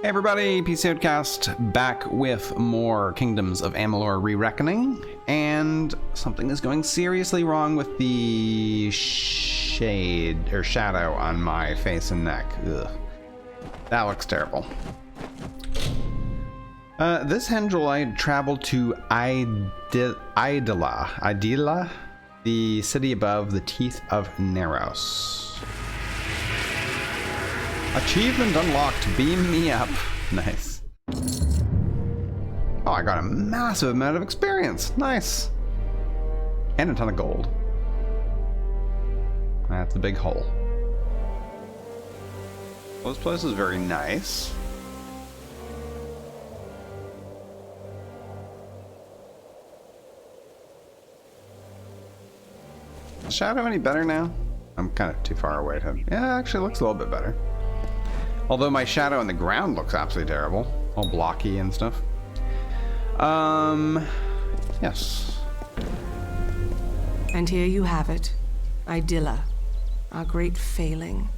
Hey everybody, PC Outcast back with more Kingdoms of Amalur Re-Reckoning, and something is going seriously wrong with the shade, or shadow on my face and neck. Ugh. That looks terrible. This Hendrel I traveled to Idila, the city above the Teeth of Naros. Achievement unlocked, beam me up. Nice. Oh, I got a massive amount of experience. Nice. And a ton of gold. That's a big hole. Well, this place is very nice. Is Shadow any better now? I'm kind of too far away to... Yeah, it actually looks a little bit better. Although my shadow on the ground looks absolutely terrible. All blocky and stuff. Yes. And here you have it. Idilla. Our great failing.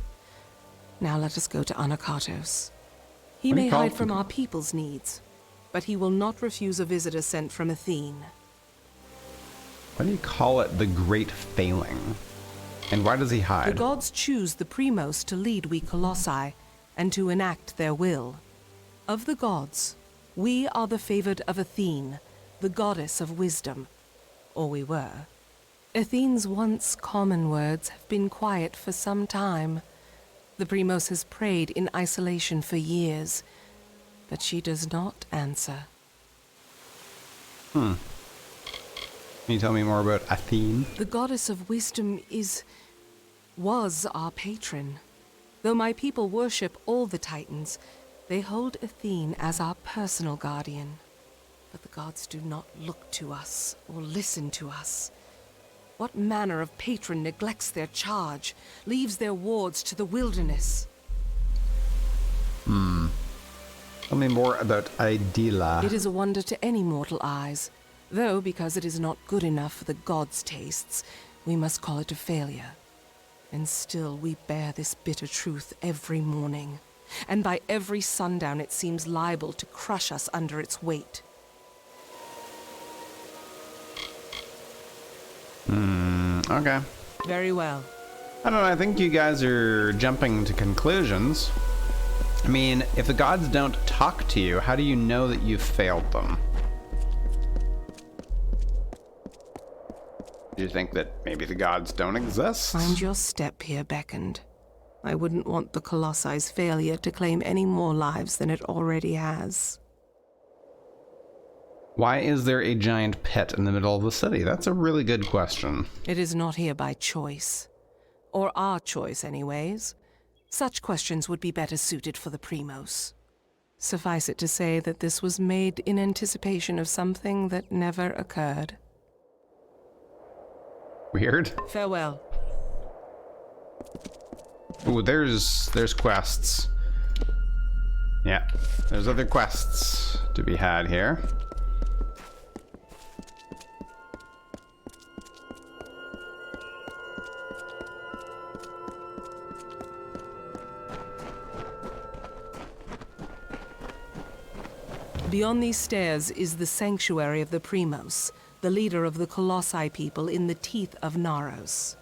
Now let us go to Anakatos. He may hide from our people's needs, but he will not refuse a visitor sent from Athene. Why do you call it the great failing? And why does he hide? The gods choose the Primos to lead we Colossi, and to enact their will. Of the gods, we are the favored of Athene, the goddess of wisdom. Or we were. Athene's once common words have been quiet for some time. The Primos has prayed in isolation for years, but she does not answer. Can you tell me more about Athene? The goddess of wisdom was our patron. Though my people worship all the Titans, they hold Athene as our personal guardian. But the gods do not look to us or listen to us. What manner of patron neglects their charge, leaves their wards to the wilderness? Tell me more about Idila. It is a wonder to any mortal eyes, though because it is not good enough for the gods' tastes, we must call it a failure. And still we bear this bitter truth every morning. And by every sundown it seems liable to crush us under its weight. Okay. Very well. I don't know, I think you guys are jumping to conclusions. I mean, if the gods don't talk to you, how do you know that you've failed them? Do you think that maybe the gods don't exist? Find your step here, Beckoned. I wouldn't want the Colossi's failure to claim any more lives than it already has. Why is there a giant pit in the middle of the city? That's a really good question. It is not here by choice. Or our choice, anyways. Such questions would be better suited for the Primos. Suffice it to say that this was made in anticipation of something that never occurred. Weird. Farewell. Ooh, there's quests. Yeah, there's other quests to be had here. Beyond these stairs is the sanctuary of the Primos, the leader of the Colossi people in the Teeth of Naros.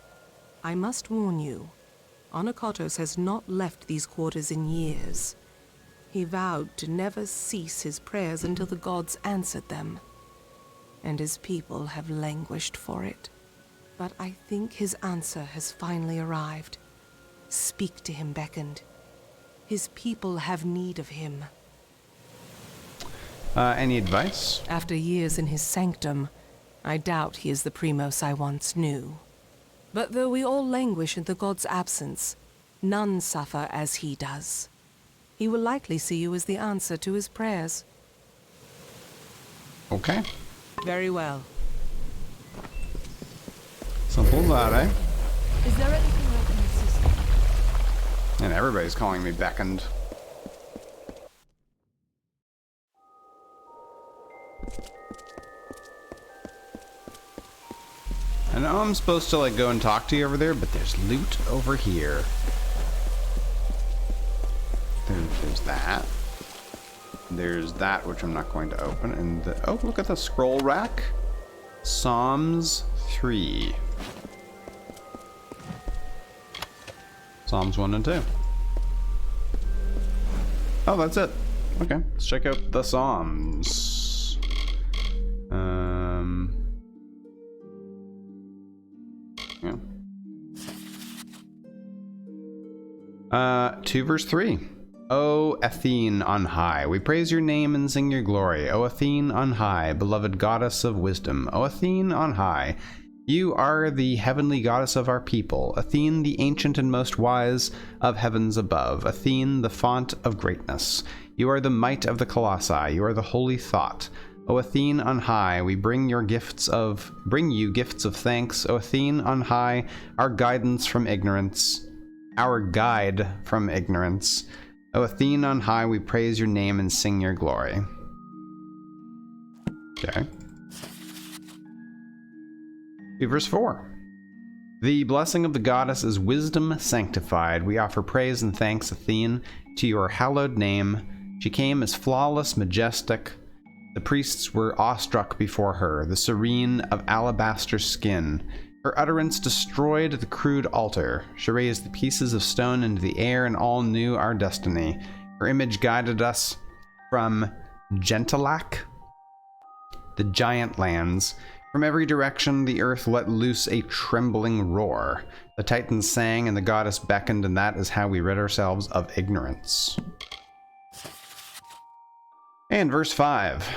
I must warn you, Anakatos has not left these quarters in years. He vowed to never cease his prayers until the gods answered them. And his people have languished for it. But I think his answer has finally arrived. Speak to him, Beckoned. His people have need of him. Any advice? After years in his sanctum, I doubt he is the Primos I once knew. But though we all languish in the god's absence, none suffer as he does. He will likely see you as the answer to his prayers. Okay. Very well. Simple as that, eh? Is there anything I can assist you? And everybody's calling me Beckoned. I know I'm supposed to like go and talk to you over there, but there's loot over here. There's that. There's that, which I'm not going to open. And oh, look at the scroll rack. Psalms 3. Psalms 1 and 2. Oh, that's it. Okay, let's check out the Psalms. Yeah. 2 verse 3. O Athene on high, we praise your name and sing your glory. O Athene on high, beloved goddess of wisdom. O Athene on high, you are the heavenly goddess of our people. Athene, the ancient and most wise of heavens above. Athene, the font of greatness. You are the might of the Colossi. You are the holy thought. O Athene on high, we bring you gifts of thanks. O Athene on high, our guidance from ignorance. Our guide from ignorance. O Athene on high, we praise your name and sing your glory. Okay. Verse 4. The blessing of the goddess is wisdom sanctified. We offer praise and thanks, Athene, to your hallowed name. She came as flawless, majestic. The priests were awestruck before her, the serene of alabaster skin. Her utterance destroyed the crude altar. She raised the pieces of stone into the air, and all knew our destiny. Her image guided us from Gentilak, the giant lands. From every direction, the earth let loose a trembling roar. The Titans sang, and the goddess beckoned, and that is how we rid ourselves of ignorance. And verse 5.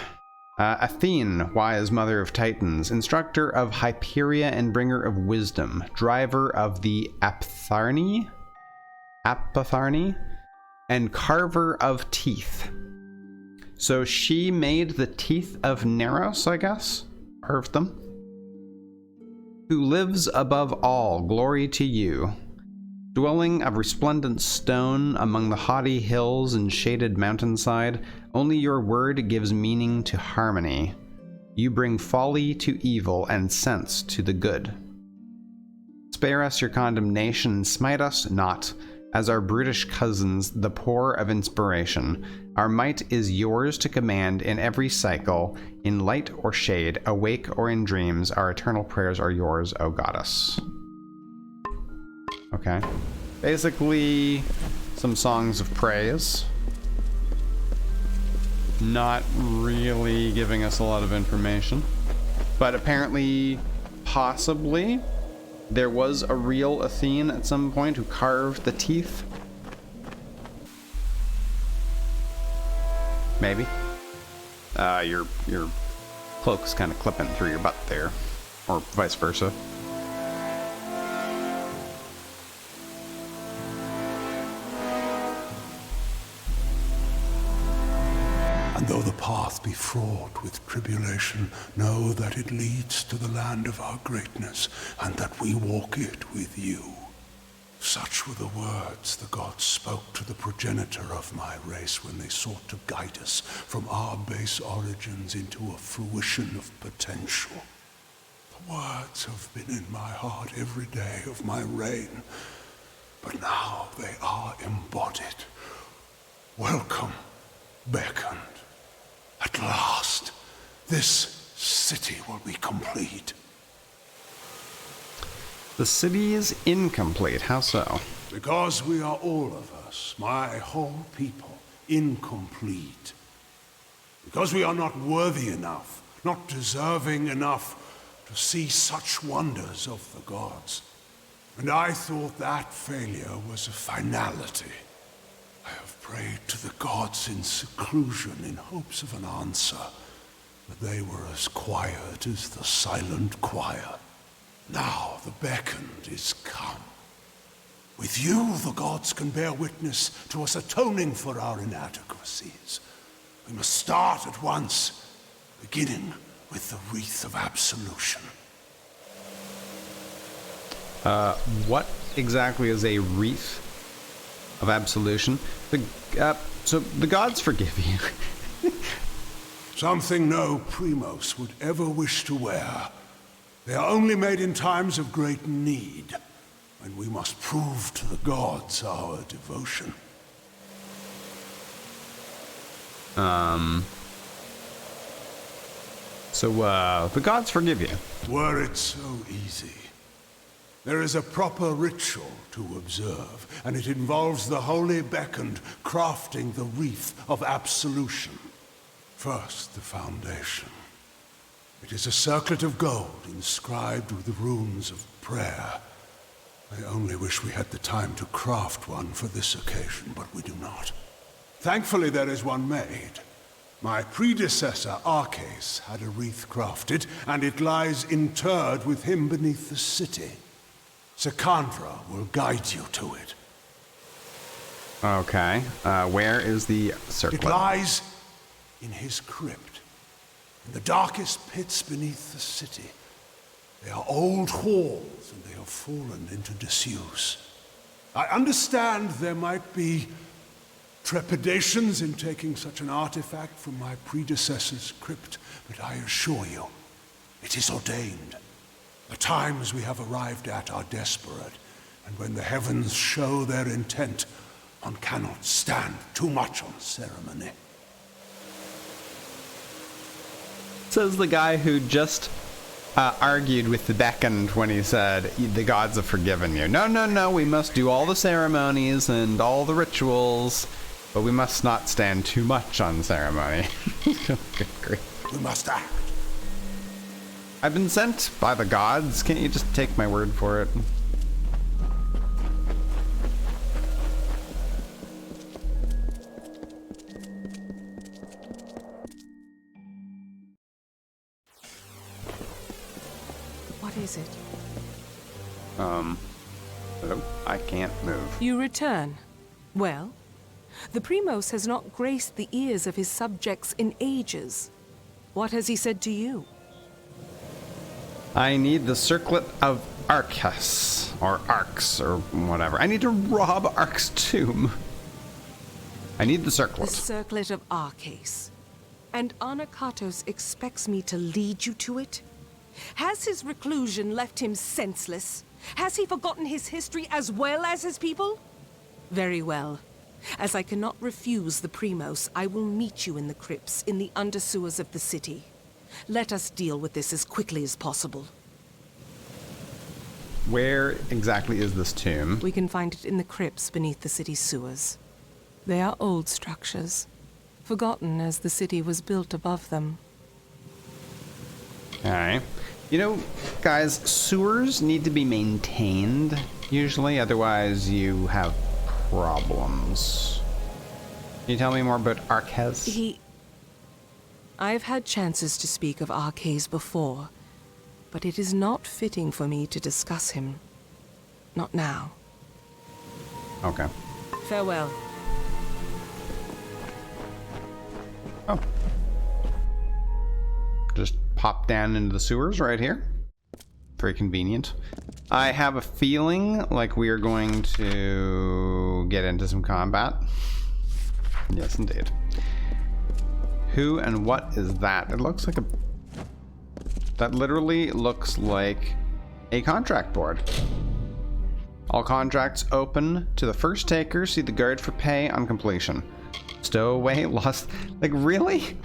Athene, wise mother of Titans, instructor of Hyperia and bringer of wisdom, driver of the Apatharni, and carver of teeth. So she made the teeth of Neros, I guess? Carved them. Who lives above all, glory to you. Dwelling of resplendent stone among the haughty hills and shaded mountainside, only your word gives meaning to harmony. You bring folly to evil and sense to the good. Spare us your condemnation and smite us not, as our brutish cousins, the poor of inspiration. Our might is yours to command in every cycle, in light or shade, awake or in dreams. Our eternal prayers are yours, O goddess. Okay. Basically, some songs of praise. Not really giving us a lot of information. But apparently, possibly, there was a real Athene at some point who carved the teeth. Maybe. Your cloak's kind of clipping through your butt there. Or vice versa. And though the path be fraught with tribulation, know that it leads to the land of our greatness, and that we walk it with you. Such were the words the gods spoke to the progenitor of my race when they sought to guide us from our base origins into a fruition of potential. The words have been in my heart every day of my reign, but now they are embodied. Welcome, beckoned. At last, this city will be complete. The city is incomplete. How so? Because we are all of us, my whole people, incomplete. Because we are not worthy enough, not deserving enough to see such wonders of the gods. And I thought that failure was a finality. I have prayed to the gods in seclusion in hopes of an answer, but they were as quiet as the silent choir. Now the beckoned is come. With you, the gods can bear witness to us atoning for our inadequacies. We must start at once, beginning with the wreath of absolution. What exactly is a wreath of absolution? So the gods forgive you. Something no primos would ever wish to wear. They are only made in times of great need, when we must prove to the gods our devotion. So, the gods forgive you. Were it so easy. There is a proper ritual to observe, and it involves the holy beckoned crafting the wreath of absolution. First, the foundation. It is a circlet of gold inscribed with the runes of prayer. I only wish we had the time to craft one for this occasion, but we do not. Thankfully, there is one made. My predecessor, Arcas, had a wreath crafted, and it lies interred with him beneath the city. Sakandra will guide you to it. Okay. Where is the circlet? It lies in his crypt, in the darkest pits beneath the city. They are old halls, and they have fallen into disuse. I understand there might be trepidations in taking such an artifact from my predecessor's crypt, but I assure you, it is ordained. The times we have arrived at are desperate, and when the heavens show their intent, one cannot stand too much on ceremony. Says the guy who just argued with the beckoned when he said, the gods have forgiven you. No, no, no, we must do all the ceremonies and all the rituals, but we must not stand too much on ceremony. Good grief. We must act. I've been sent by the gods. Can't you just take my word for it? What is it? Hello? I can't move. You return. Well, the Primos has not graced the ears of his subjects in ages. What has he said to you? I need the circlet of Arcas, or Arx, or whatever. I need to rob Arc's tomb. I need the circlet. The circlet of Arcas. And Anakatos expects me to lead you to it? Has his reclusion left him senseless? Has he forgotten his history as well as his people? Very well. As I cannot refuse the Primos, I will meet you in the crypts in the undersewers of the city. Let us deal with this as quickly as possible. Where exactly is this tomb? We can find it in the crypts beneath the city's sewers. They are old structures, forgotten as the city was built above them. Alright. You know, guys, sewers need to be maintained, usually, otherwise you have problems. Can you tell me more about Arcas? I've had chances to speak of Arcas before, but it is not fitting for me to discuss him. Not now. Okay. Farewell. Oh. Just pop down into the sewers right here. Very convenient. I have a feeling like we are going to get into some combat. Yes, indeed. Who and what is that? It looks like a... That literally looks like a contract board. All contracts open to the first taker. See the guard for pay on completion. Stowaway lost... Like, really?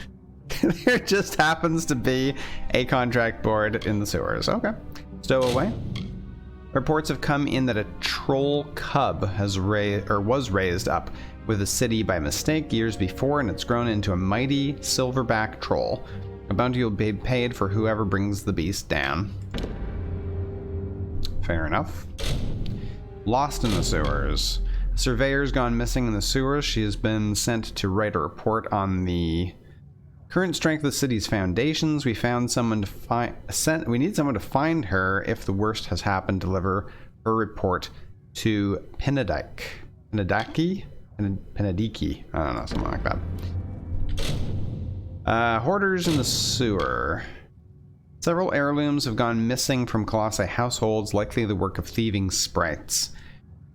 There just happens to be a contract board in the sewers. Okay. Stowaway. Reports have come in that a troll cub was raised up with the city by mistake years before, and it's grown into a mighty silverback troll. A bounty will be paid for whoever brings the beast down. Fair enough. Lost in the sewers. A surveyor's gone missing in the sewers. She has been sent to write a report on the current strength of the city's foundations. We found someone to we need someone to find her. If the worst has happened, deliver her report to Penadiki. I don't know, something like that. Hoarders in the sewer. Several heirlooms have gone missing from Colossi households, likely the work of thieving sprites.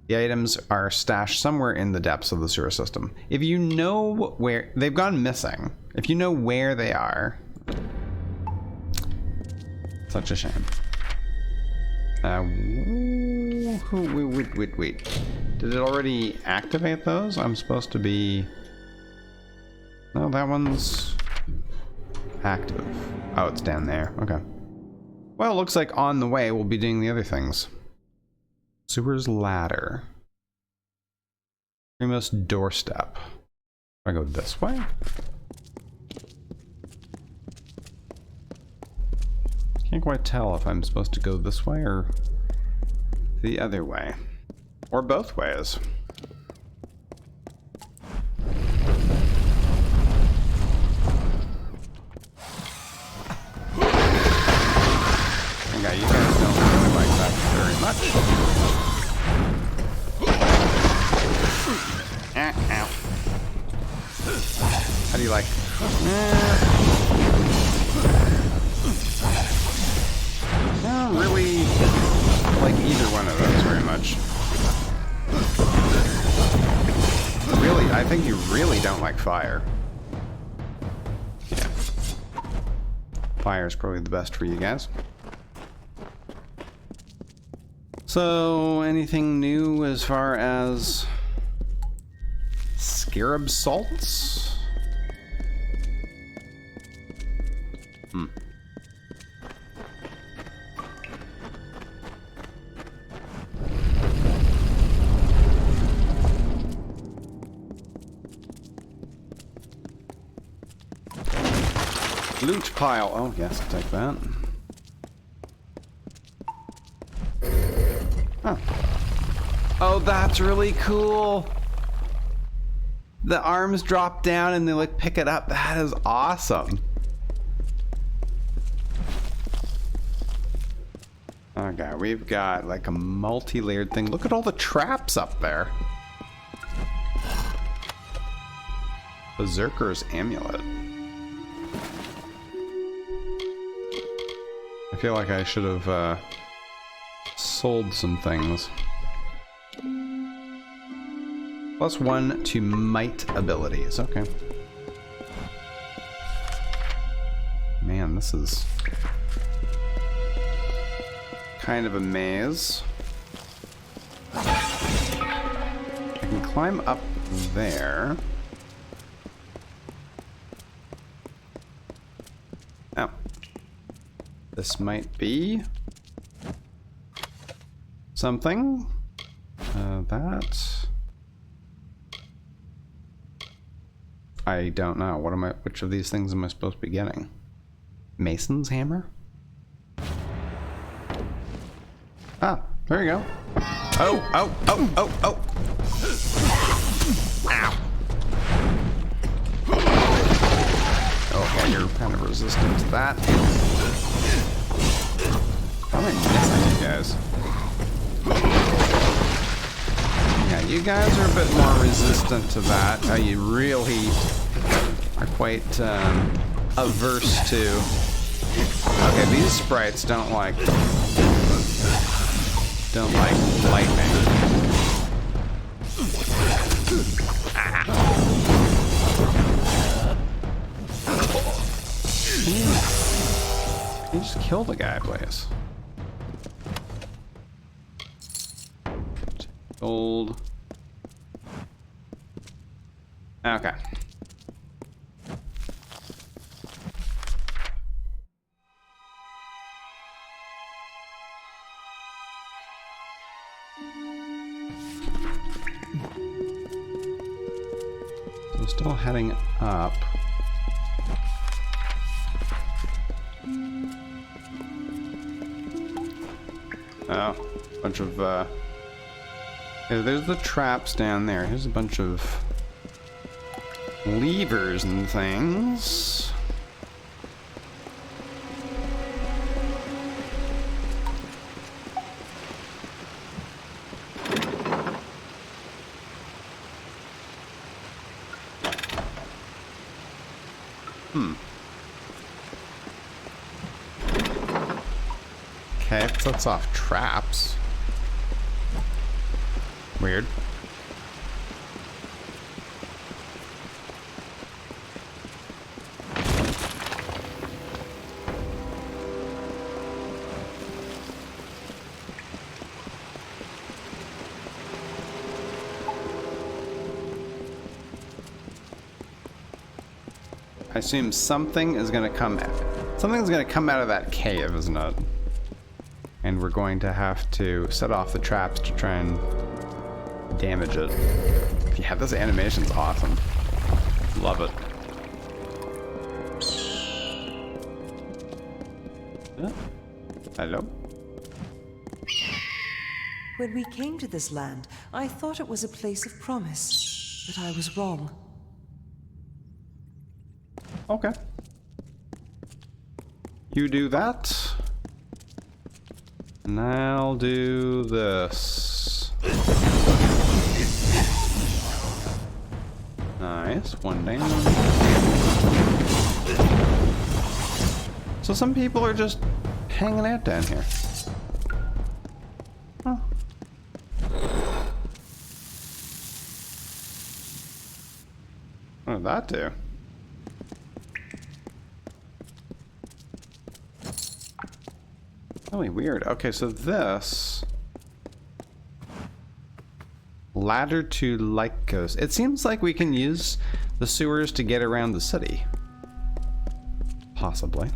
The items are stashed somewhere in the depths of the sewer system. If you know where they've gone missing, if you know where they are, such a shame. Wait. Did it already activate those? I'm supposed to be... No, that one's active. Oh, it's down there. Okay. Well, looks like on the way we'll be doing the other things. Sewer's ladder. Primo's doorstep. Do I go this way? Can't quite tell if I'm supposed to go this way or the other way. Or both ways. Okay, you guys don't really like that very much. Ow. How do you like? I don't really like either one of those very much. Really, I think you really don't like fire. Yeah. Fire is probably the best for you guys. So, anything new as far as scarab salts? Loot pile. Oh, yes, I'll take that. Huh. Oh, that's really cool. The arms drop down and they like pick it up. That is awesome. Okay, we've got like a multi-layered thing. Look at all the traps up there. Berserker's amulet. I feel like I should have sold some things. +1 to might abilities. Okay. Man, this is kind of a maze. I can climb up there. Oh. This might be something. That I don't know. What am I? Which of these things am I supposed to be getting? Mason's hammer? Ah, there you go. Oh, oh, oh, oh, oh. Ow. Oh, yeah, you're kind of resistant to that. How am I missing you guys? Yeah, you guys are a bit more resistant to that. You really are quite averse to. Okay, these sprites don't like lightning. Can you just kill the guy, please? Gold. Okay. So still heading up. Oh, bunch of yeah, there's the traps down there. Here's a bunch of levers and things. Okay, it sets off traps. Weird. I assume something is gonna come something's gonna come out of that cave, isn't it? And we're going to have to set off the traps to try and damage it. Yeah, this animation's awesome. Love it. Hello? When we came to this land, I thought it was a place of promise, but I was wrong. Okay. You do that. And I'll do this. Nice. One down. So some people are just hanging out down here. Huh. What did that do? Really weird. Okay, so this ladder to Lycos. It seems like we can use the sewers to get around the city. Possibly.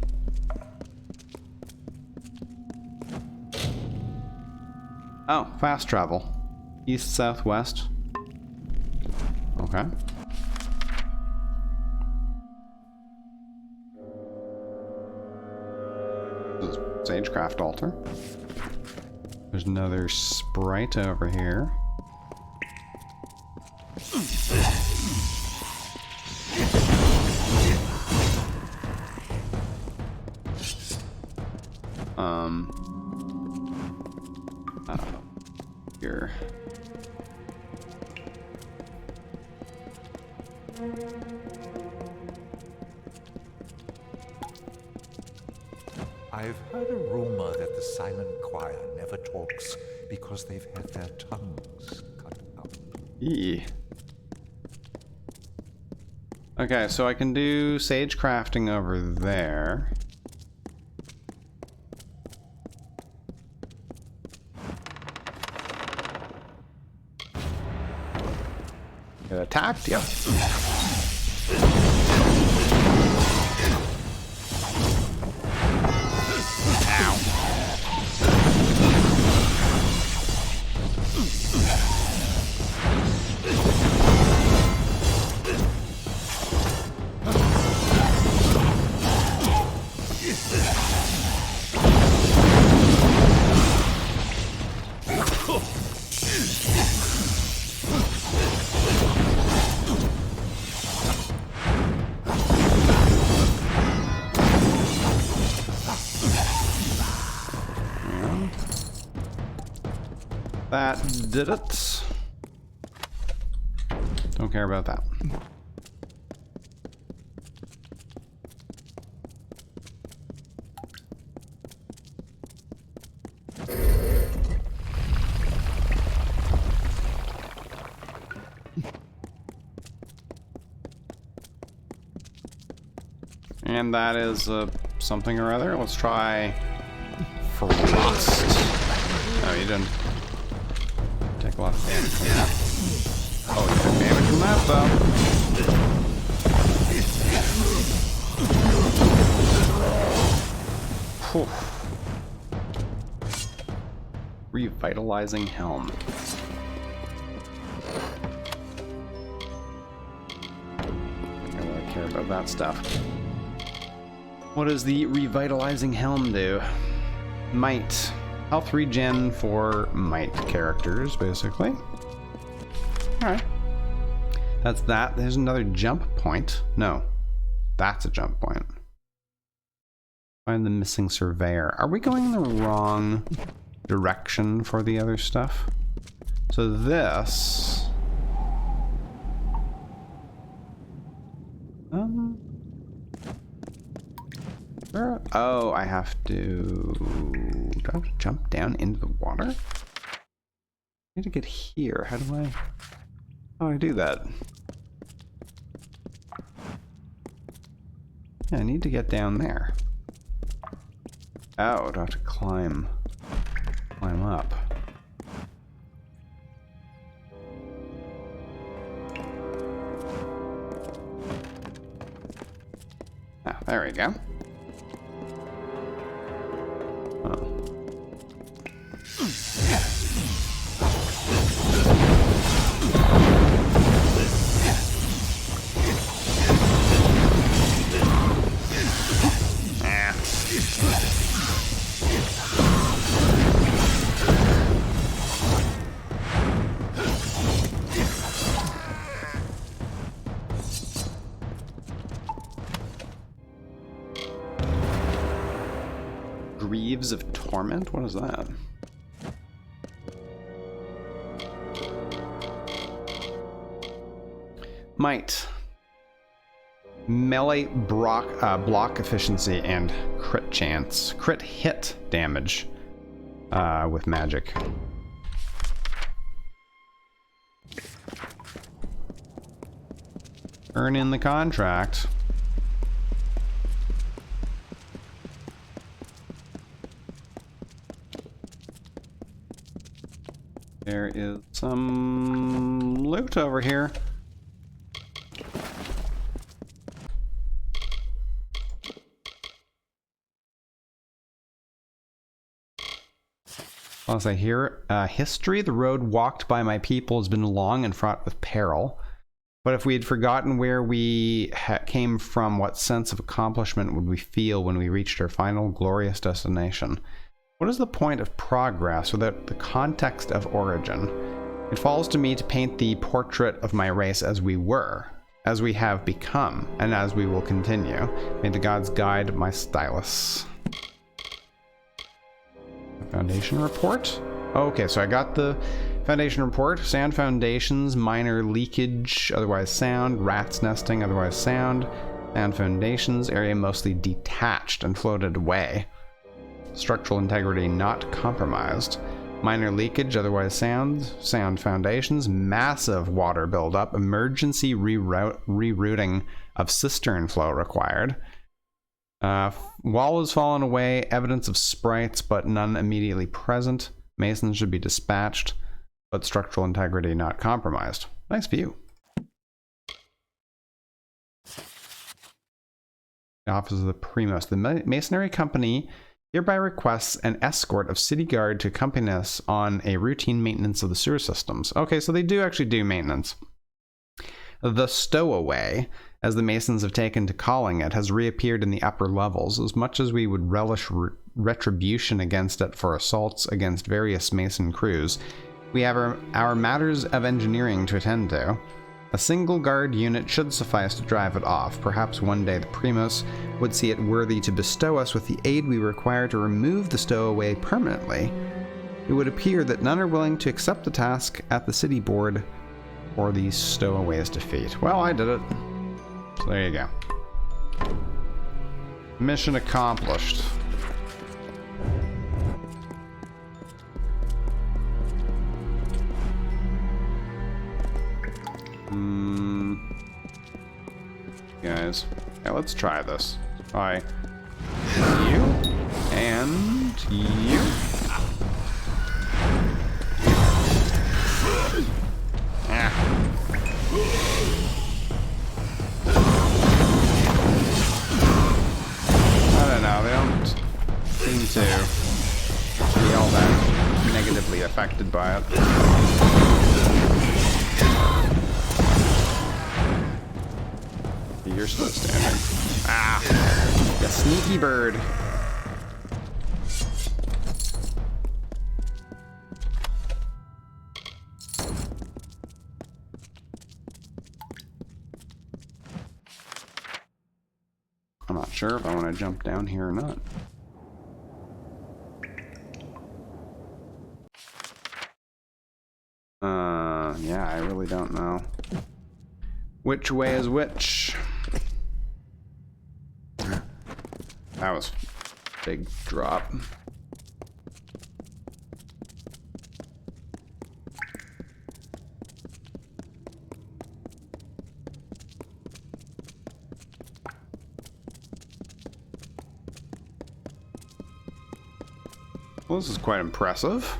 Oh, fast travel. East, south, west. Okay. This is Sagecraft altar. There's another sprite over here. I don't know. Here. I've heard a rumor that the silent choir never talks because they've had their tongues cut out. Eee. Okay, so I can do sage crafting over there. Get attacked? Yep. That did it. Don't care about that. And that is something or other. Let's try Frost. Oh, you didn't take a lot of damage from that. Oh, you took damage from that, though. Whew. Revitalizing Helm. I don't really care about that stuff. What does the Revitalizing Helm do? Might. Health regen for might characters, basically. Alright. That's that. There's another jump point. No. That's a jump point. Find the missing surveyor. Are we going in the wrong direction for the other stuff? So this... Oh, I have to... Do I have to jump down into the water? I need to get here. How do I... How do I do that? Yeah, I need to get down there. Oh, do I have to climb up? Ah, there we go. Oh. Greaves of Torment? What is that? Might. Melee block efficiency and crit chance. Crit hit damage with magic. Earn in the contract. There is some loot over here. I'll say here, history, the road walked by my people has been long and fraught with peril. But if we had forgotten where we came from, what sense of accomplishment would we feel when we reached our final glorious destination? What is the point of progress without the context of origin? It falls to me to paint the portrait of my race as we were, as we have become, and as we will continue. May the gods guide my stylus. Foundation report? Okay, so I got the foundation report. Sand foundations, minor leakage, otherwise sound. Rats nesting, otherwise sound. Sand foundations, area mostly detached and floated away. Structural integrity not compromised. Minor leakage, otherwise sound. Sound foundations, massive water buildup. Emergency rerouting of cistern flow required. Wall has fallen away. Evidence of sprites, but none immediately present. Masons should be dispatched, but structural integrity not compromised. Nice view. The Office of the Primos. The Masonry Company hereby requests an escort of city guard to accompany us on a routine maintenance of the sewer systems. Okay, so they do actually do maintenance. The Stowaway, as the Masons have taken to calling it, has reappeared in the upper levels. As much as we would relish retribution against it for assaults against various Mason crews, we have our matters of engineering to attend to. A single guard unit should suffice to drive it off. Perhaps one day the Primos would see it worthy to bestow us with the aid we require to remove the Stowaway permanently. It would appear that none are willing to accept the task at the city board or the Stowaway's defeat. Well, I did it. So there you go. Mission accomplished. Guys, yeah, let's try this. Try you and you. I don't know, they don't seem to be all that negatively affected by it. You're still standing. Ah! The sneaky bird. I'm not sure if I want to jump down here or not. Yeah, I really don't know. Which way is which? That was a big drop. Well, this is quite impressive.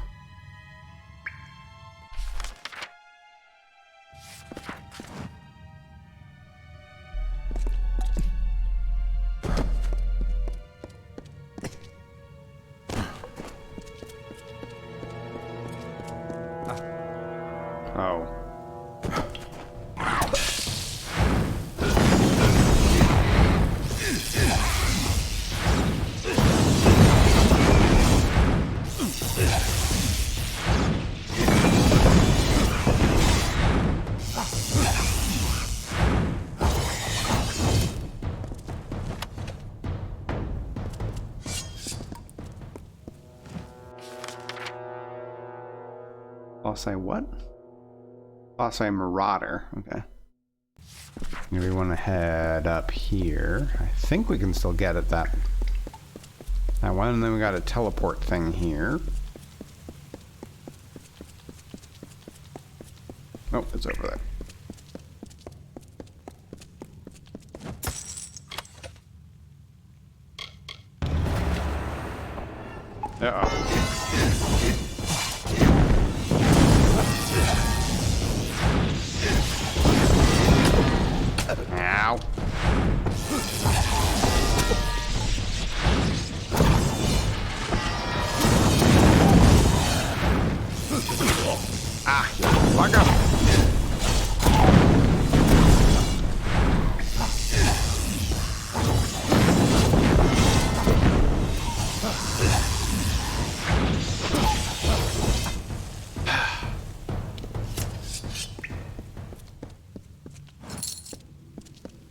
Colossi what? Colossi Marauder. Okay. We want to head up here. I think we can still get at that one, and then we got a teleport thing here. Oh, it's over there. Uh-oh. Ow. Ah, fuck up.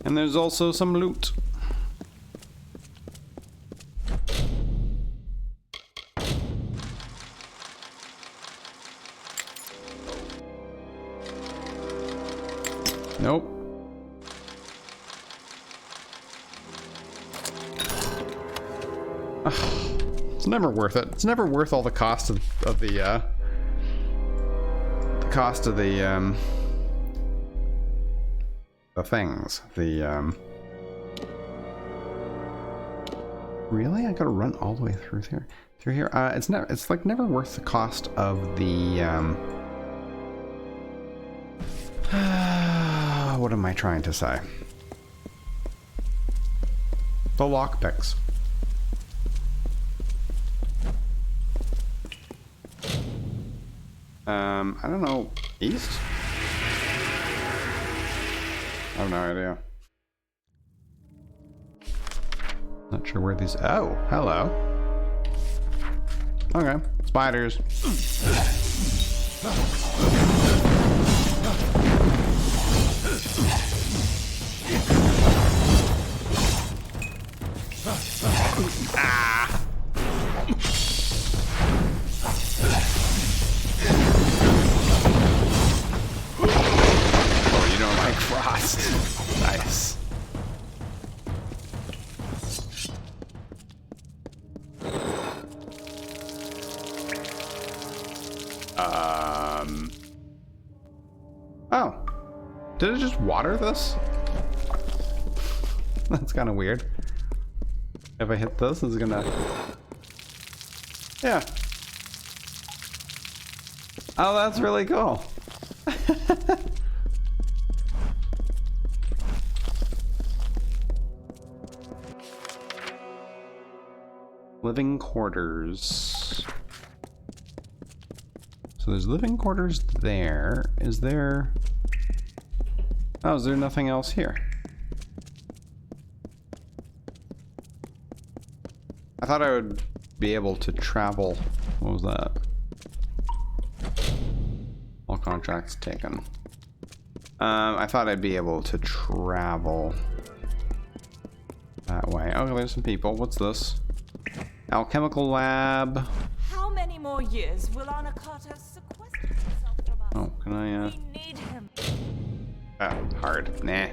And there's also some loot. Nope. Ugh. It's never worth it. It's never worth all the cost of the cost of the things. Really? I gotta run all the way through here. It's never. It's like never worth the cost of the. What am I trying to say? The lockpicks. I don't know. East? I have no idea. Not sure where these. Oh, hello. Okay, spiders. Ah. Oh, you don't like frost. Nice. Oh. Did it just water this? That's kind of weird. If I hit this, it's gonna... Yeah. Oh, that's really cool. Living quarters. So there's living quarters there. Is there... Oh, is there nothing else here? I thought I would be able to travel. What was that? All contracts taken. I thought I'd be able to travel that way. Oh, there's some people. What's this? Alchemical lab. How many more years will Anakato sequester himself from us? Oh, can I, We need him. hard. Nah.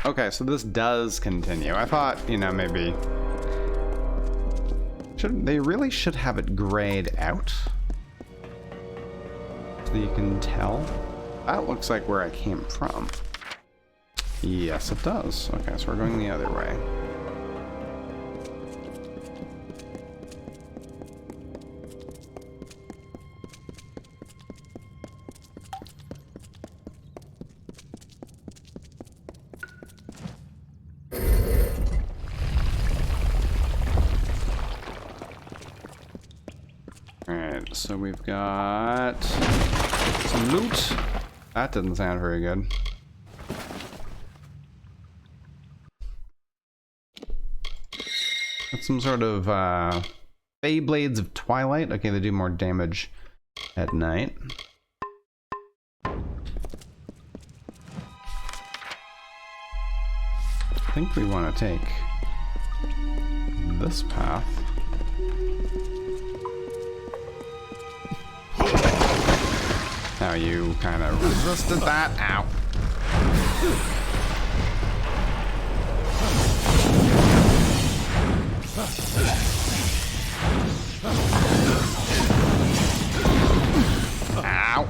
Okay, so this does continue. I thought, you know, maybe... They really should have it grayed out. So you can tell. That looks like where I came from. Yes, it does. Okay, so we're going the other way. Alright, so we've got some loot. That didn't sound very good. That's some sort of Blades of Twilight. Okay, they do more damage at night. I think we want to take this path. Now you kind of resisted that. Ow. Ow.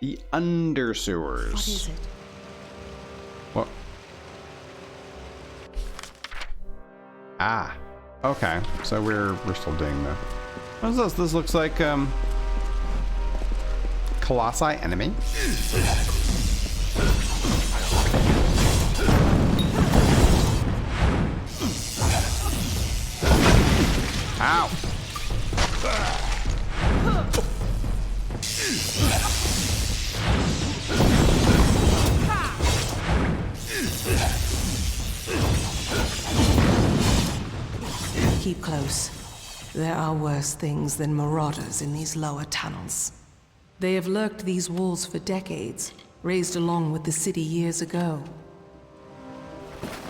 The undersewers. What is it? What? Ah. Okay. So we're still doing the. What is this? This looks like Colossi enemy. Ow. Keep close. There are worse things than marauders in these lower tunnels. They have lurked these walls for decades, raised along with the city years ago.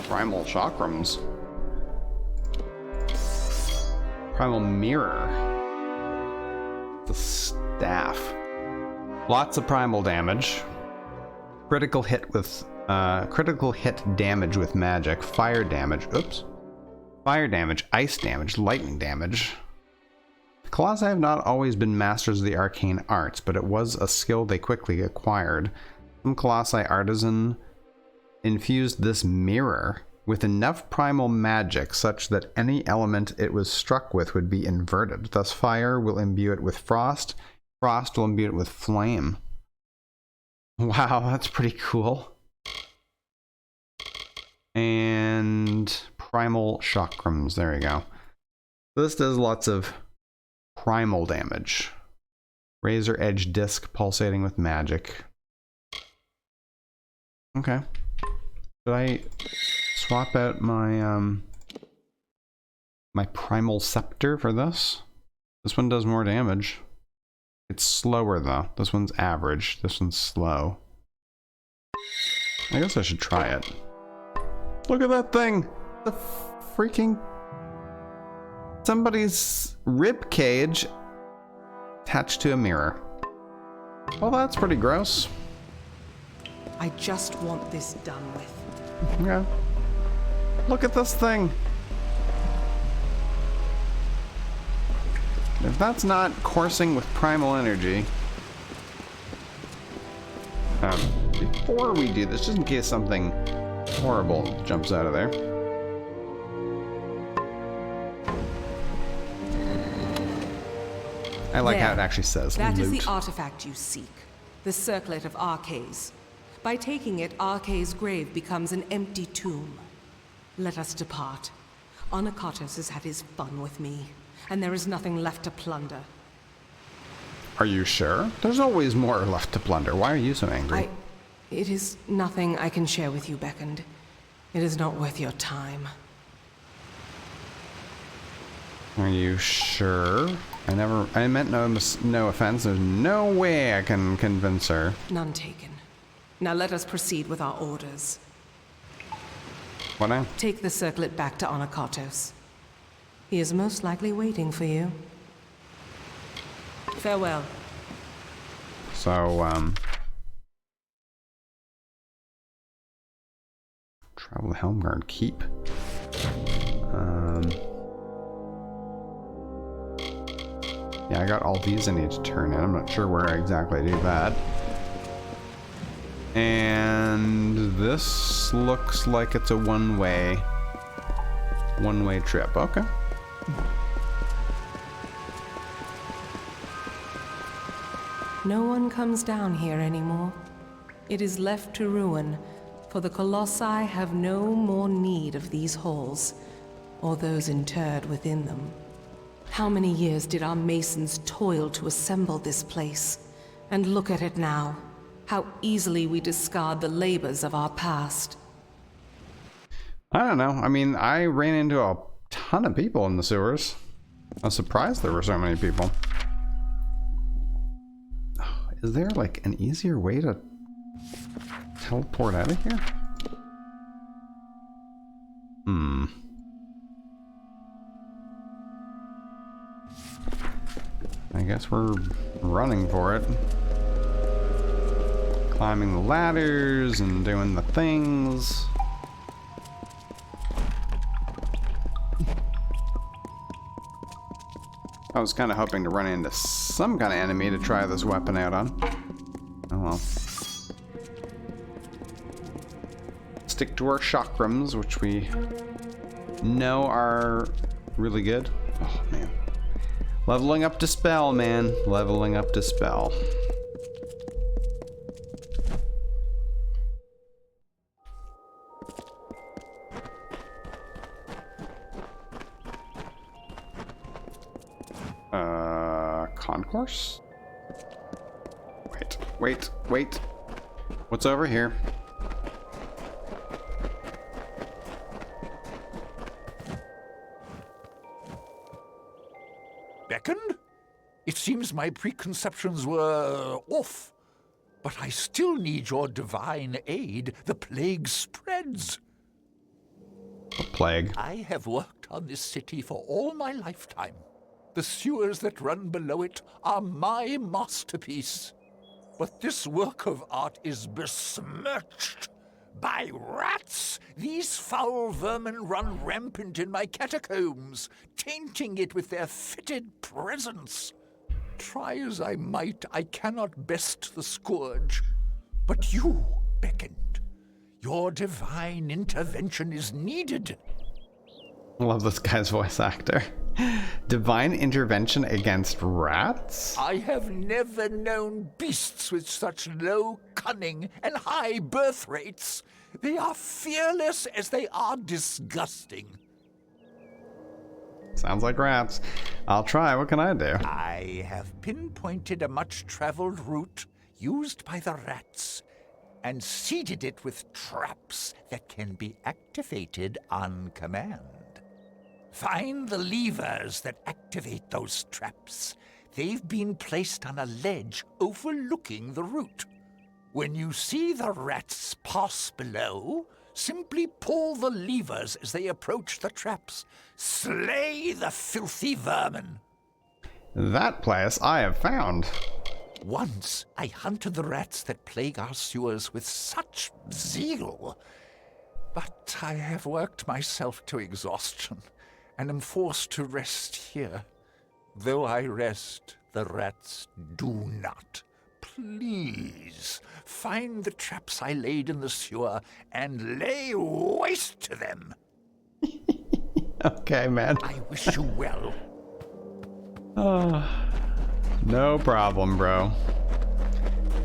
Primal chakrams. Primal mirror. The staff. Lots of primal damage. Critical hit damage with magic. Fire damage. Oops. Fire damage, ice damage, lightning damage. The Colossi have not always been masters of the arcane arts, but it was a skill they quickly acquired. Some Colossi artisan infused this mirror with enough primal magic such that any element it was struck with would be inverted. Thus fire will imbue it with frost, frost will imbue it with flame. Wow, that's pretty cool. And primal chakrams, there you go. This does lots of primal damage. Razor edge disc pulsating with magic. Okay. Should I swap out my my primal scepter for this? This one does more damage. It's slower though. This one's average. This one's slow. I guess I should try it. Look at that thing! The freaking... somebody's rib cage attached to a mirror. Well, that's pretty gross. I just want this done with. Yeah. Look at this thing! If that's not coursing with primal energy... before we do this, just in case something horrible jumps out of there. I like how it actually says That loot. is the artifact you seek, the circlet of Arcades. By taking it, Arcades' grave becomes an empty tomb. Let us depart. Onakatos has had his fun with me, and there is nothing left to plunder. Are you sure? There's always more left to plunder. Why are you so angry? It is nothing I can share with you, Beckoned. It is not worth your time. Are you sure? I meant no offense. There's no way I can convince her. None taken. Now let us proceed with our orders. What now? Take the circlet back to Onakatos. He is most likely waiting for you. Farewell. So, travel the Helmguard Keep. Yeah, I got all these I need to turn in. I'm not sure where exactly I do that. And this looks like it's a one-way trip. Okay. No one comes down here anymore. It is left to ruin, for the Colossi have no more need of these halls, or those interred within them. How many years did our masons toil to assemble this place? And look at it now. How easily we discard the labors of our past. I don't know. I mean, I ran into a ton of people in the sewers. I was surprised there were so many people. Is there like an easier way to teleport out of here? I guess we're running for it. Climbing the ladders and doing the things. I was kind of hoping to run into some kind of enemy to try this weapon out on. Oh well. Stick to our chakrams, which we know are really good. Oh man. Leveling up to spell, man. Leveling up to spell. Concourse? Wait. What's over here? Beckoned? It seems my preconceptions were off. But I still need your divine aid. The plague spreads. A plague. I have worked on this city for all my lifetime. The sewers that run below it are my masterpiece. But this work of art is besmirched by rats. These foul vermin run rampant in my catacombs, tainting it with their fetid presence. Try as I might, I cannot best the scourge. But you beckoned. Your divine intervention is needed. I love this guy's voice actor. Divine intervention against rats? I have never known beasts with such low cunning and high birth rates. They are fearless as they are disgusting. Sounds like rats. I'll try. What can I do? I have pinpointed a much-traveled route used by the rats and seeded it with traps that can be activated on command. Find the levers that activate those traps. They've been placed on a ledge overlooking the route. When you see the rats pass below, simply pull the levers as they approach the traps. Slay the filthy vermin. That place I have found. Once I hunted the rats that plague our sewers with such zeal. But I have worked myself to exhaustion and am forced to rest here. Though I rest, the rats do not. Please, find the traps I laid in the sewer and lay waste to them. Okay, man. I wish you well. No problem, bro.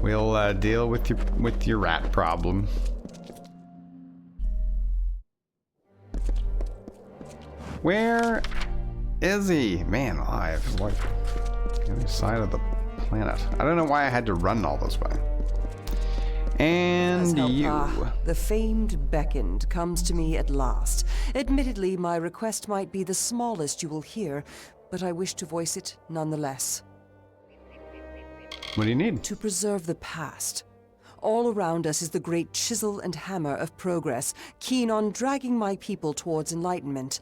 We'll deal with your rat problem. Where is he? Man alive. Like the other side of the planet. I don't know why I had to run all this way. And you. The famed beckoned comes to me at last. Admittedly, my request might be the smallest you will hear, but I wish to voice it nonetheless. What do you need? To preserve the past. All around us is the great chisel and hammer of progress, keen on dragging my people towards enlightenment.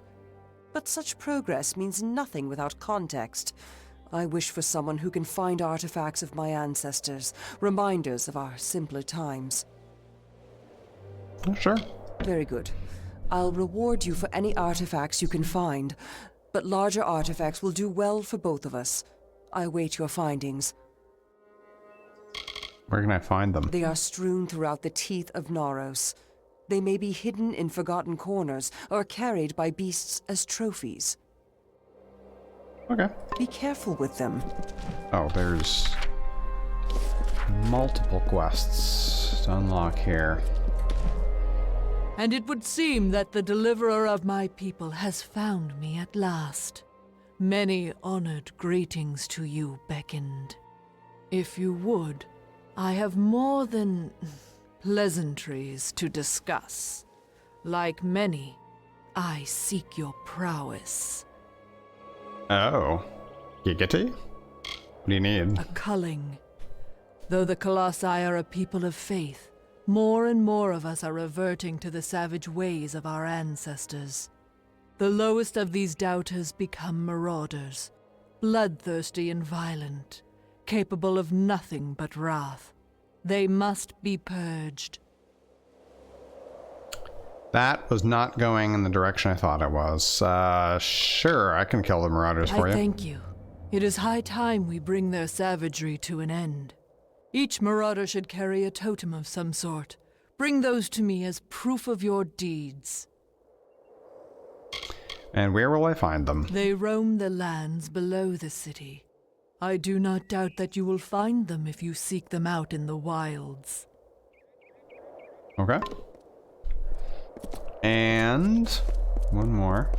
But such progress means nothing without context. I wish for someone who can find artifacts of my ancestors, reminders of our simpler times. Oh, sure. Very good. I'll reward you for any artifacts you can find, but larger artifacts will do well for both of us. I await your findings. Where can I find them? They are strewn throughout the teeth of Naros. They may be hidden in forgotten corners or carried by beasts as trophies. Okay. Be careful with them. Oh, there's multiple quests to unlock here. And it would seem that the deliverer of my people has found me at last. Many honored greetings to you beckoned. If you would, I have more than pleasantries to discuss. Like many, I seek your prowess. Oh. Giggity? What do you need? A culling. Though the Colossi are a people of faith, more and more of us are reverting to the savage ways of our ancestors. The lowest of these doubters become marauders, bloodthirsty and violent, capable of nothing but wrath. They must be purged. That was not going in the direction I thought it was. Sure, I can kill the marauders for I you. thank you. It is high time we bring their savagery to an end. Each marauder should carry a totem of some sort. Bring those to me as proof of your deeds. And where will I find them? They roam the lands below the city. I do not doubt that you will find them if you seek them out in the wilds. Okay. And one more.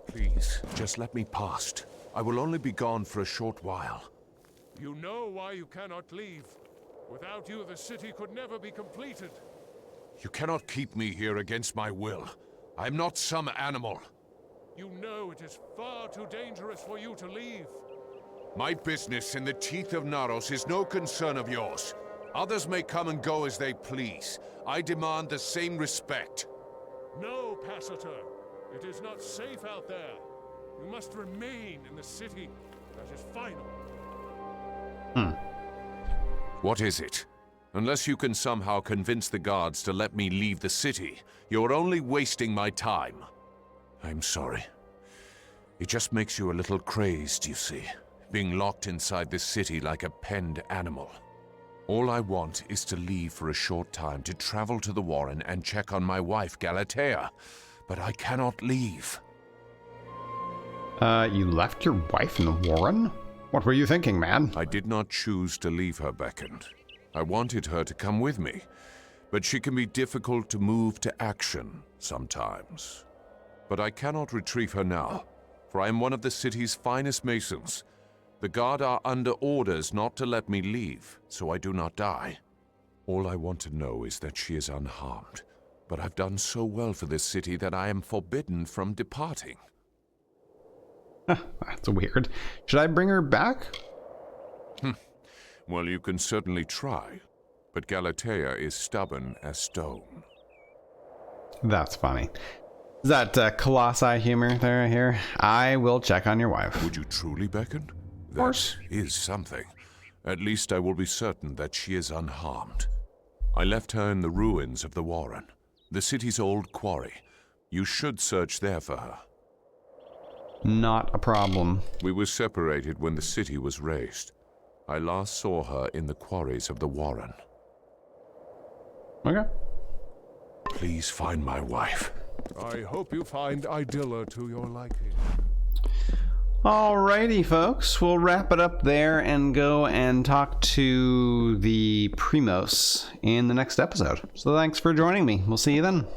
Please, just let me past. I will only be gone for a short while. You know why you cannot leave. Without you, the city could never be completed. You cannot keep me here against my will. I am not some animal. You know it is far too dangerous for you to leave. My business in the teeth of Naros is no concern of yours. Others may come and go as they please. I demand the same respect. No, Passator. It is not safe out there. You must remain in the city. That is final. What is it? Unless you can somehow convince the guards to let me leave the city, you're only wasting my time. I'm sorry. It just makes you a little crazed, you see, being locked inside this city like a penned animal. All I want is to leave for a short time to travel to the Warren and check on my wife, Galatea. But I cannot leave. You left your wife in the Warren? What were you thinking, man? I did not choose to leave her, Beckoned. I wanted her to come with me, but she can be difficult to move to action sometimes. But I cannot retrieve her now, for I am one of the city's finest masons. The guard are under orders not to let me leave, so I do not die. All I want to know is that she is unharmed, but I've done so well for this city that I am forbidden from departing. That's weird. Should I bring her back? Well, you can certainly try, but Galatea is stubborn as stone. That's funny. Is that Colossi humor there here? I will check on your wife. Would you truly, Beckon? Of course. That is something. At least I will be certain that she is unharmed. I left her in the ruins of the Warren, the city's old quarry. You should search there for her. Not a problem. We were separated when the city was razed. I last saw her in the quarries of the Warren. Okay. Please find my wife. I hope you find Idylla to your liking. Alrighty, folks. We'll wrap it up there and go and talk to the Primos in the next episode. So thanks for joining me. We'll see you then.